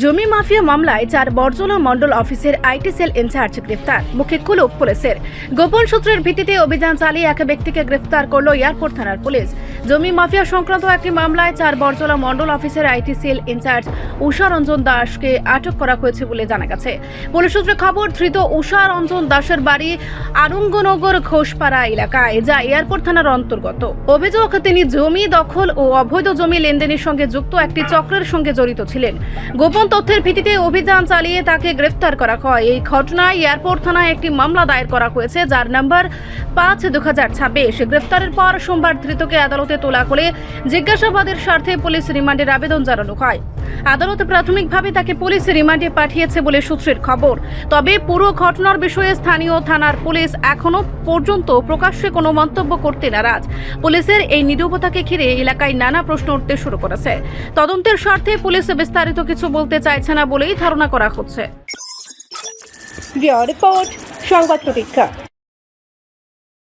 জমি মাফিয়া মামলায় 4 বরজলা মন্ডল অফিসের আইটি সেল ইনচার্জ গ্রেফতার। মুখে কুলুপ পুলিশের। গোপন সূত্রের ভিত্তিতে অভিযান চালিয়ে এক ব্যক্তিকে গ্রেফতার করল এয়ারপোর্ট থানার পুলিশ। জমি মাফিয়া সংক্রান্ত একটি মামলায় 4 বরজলা মন্ডল অফিসের আইটি সেল ইনচার্জ উষা রঞ্জন দাসকে আটক করা হয়েছে বলে জানা গেছে। পুলিশ সূত্রে খবর, ধৃত উষা রঞ্জন দাসের বাড়ি আরঙ্গনগর ঘোষপাড়া এলাকায়, যা এয়ারপোর্ট থানার অন্তর্গত। অভিযোগ, তিনি জমি দখল ও অবৈধ জমি লেনদেনের সঙ্গে যুক্ত একটি চক্রের সঙ্গে জড়িত ছিলেন। গোপন তথ্যের ভিত্তিতে অভিযান চালিয়ে তাকে গ্রেফতার করা হয়। এই ঘটনায় এয়ারপোর্ট থানায় একটি মামলা দায়ের করা হয়েছে, যার নম্বর 5/2026। গ্রেফতারের পর সোমবার ধৃতকে আদালতে তোলা হলে জিজ্ঞাসাবাদের স্বার্থে পুলিশ রিমান্ডের আবেদন জানানো হয়। আদালতে প্রাথমিকভাবে তাকে পুলিশ রিমান্ডে পাঠিয়েছে বলে সূত্রের খবর। তবে পুরো ঘটনার বিষয়ে স্থানীয় থানার পুলিশ এখনো পর্যন্ত প্রকাশ্যে কোনো মন্তব্য করতে নারাজ। পুলিশের এই নীরবতাকে ঘিরে এলাকায় নানা প্রশ্ন উঠতে শুরু করেছে। তদন্তের স্বার্থে পুলিশ বিস্তারিত কিছু বলতে চাইছে না বলেই ধারণা করা হচ্ছে। রিপোর্ট সংবাদ প্রতীক্ষা।